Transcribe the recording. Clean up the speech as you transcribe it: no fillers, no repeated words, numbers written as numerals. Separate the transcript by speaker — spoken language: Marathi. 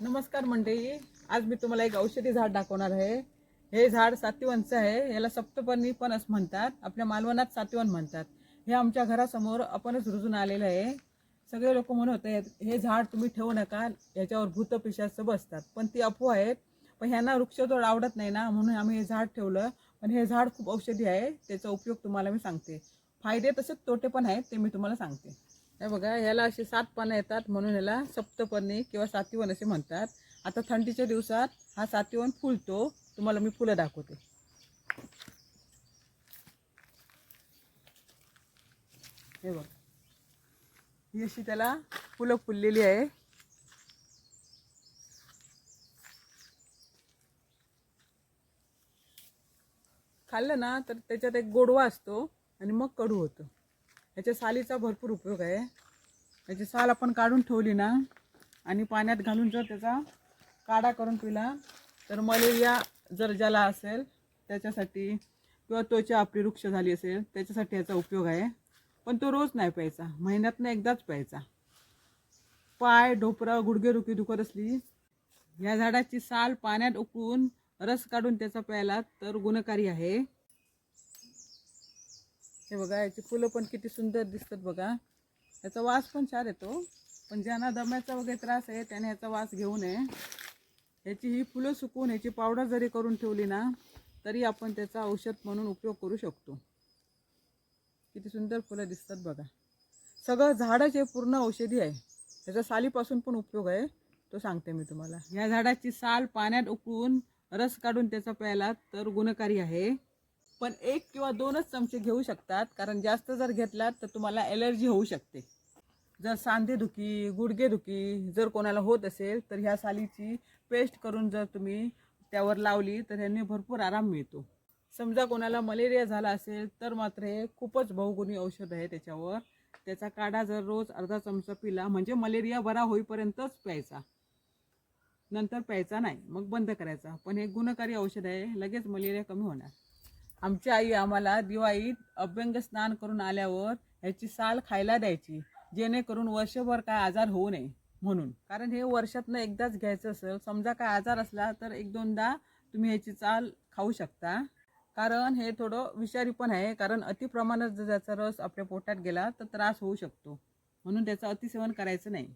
Speaker 1: नमस्कार मंडळी, आज मी तुम्हाला एक औषधी झाड दाखवणार आहे। हे झाड सातिवनचं आहे। याला सप्तपर्णी फणस म्हणतात, आपल्या मालवणात सातिवन म्हणतात। हे आमच्या घरासमोर आपणच रुजून आलेलं आहे। सगळे लोक म्हणत होते हे झाड तुम्ही ठेवू नका, याच्यावर भूत पिशाच बसतात, पण ती अफवा आहे। पण ह्यांना वृक्षतोड आवडत नाही ना, म्हणून आम्ही हे झाड ठेवलं। पण हे झाड खूप औषधी आहे, त्याचा उपयोग तुम्हाला मी सांगते। फायदे तसेच तोटे पण आहेत, ते मी तुम्हाला सांगते। हे बघा, याला अशी 7 पानं येतात, म्हणून याला सप्तपर्णी किंवा सातिवन असे म्हणतात। आता थंडीच्या दिवसात हा सातिवन फुलतो, तुम्हाला मी फुलं दाखवते। हे बघ, ही अशी त्याला फुलं फुललेली आहे। खाल्लं ना तर त्याच्यात एक गोडवा असतो आणि मग कडू होतं। याच्या सालीचा भरपूर उपयोग आहे। याची साल आपण काढून ठेवली ना आणि पाण्यात घालून जर त्याचा काढा करून पिला तर मलेरिया जर ज्याला असेल त्याच्यासाठी, किंवा त्वचा आपली रुक्ष झाली असेल त्याच्यासाठी याचा उपयोग आहे। पण तो रोज नाही प्यायचा, महिन्यातनं एकदाच प्यायचा। पाय, ढोपरा, गुडघेदुखी दुखत असली, या झाडाची साल पाण्यात उकळून रस काढून त्याचा प्यायला तर गुणकारी आहे। हे बघा, याची फुलं पण किती सुंदर दिसतात बघा। याचा वास पण छान येतो, पण ज्यांना दम्याचा वगैरे त्रास आहे त्याने याचा वास घेऊ नये। याची ही फुलं सुकवून याची पावडर जरी करून ठेवली ना तरी आपण त्याचा औषध म्हणून उपयोग करू शकतो। किती सुंदर फुलं दिसतात बघा। सगळं झाडच हे पूर्ण औषधी आहे। त्याच्या सालीपासून पण उपयोग आहे, तो सांगते मी तुम्हाला। या झाडाची साल पाण्यात उकळून रस काढून त्याचा प्यायला तर गुणकारी आहे। पण 1 किंवा 2च चमचे घेऊ शकतात, कारण जास्त जर घेतलात तर तुम्हाला ॲलर्जी होऊ शकते। जर सांधेदुखी, गुडघेदुखी जर कोणाला होत असेल तर ह्या सालीची पेस्ट करून जर तुम्ही त्यावर लावली तर ह्याने भरपूर आराम मिळतो। समजा कोणाला मलेरिया झाला असेल तर मात्र हे खूपच बहुगुणी औषध आहे त्याच्यावर। त्याचा काढा जर रोज अर्धा चमचा पिला म्हणजे मलेरिया बरा होईपर्यंतच प्यायचा, नंतर प्यायचा नाही, मग बंद करायचा। पण हे गुणकारी औषध आहे, लगेच मलेरिया कमी होणार। आमची आई आम्हाला दिवाळीत अभ्यंग स्नान करून आल्यावर ह्याची साल खायला द्यायची, जेणेकरून वर्षभर काय आजार होऊ नये म्हणून। कारण हे वर्षातनं एकदाच घ्यायचं असेल, समजा काय आजार असला तर 1-2दा तुम्ही ह्याची साल खाऊ शकता। कारण हे थोडं विषारी पण आहे, कारण अतिप्रमाणात जर त्याचा रस आपल्या पोटात गेला तर त्रास होऊ शकतो, म्हणून त्याचं अतिसेवन करायचं नाही।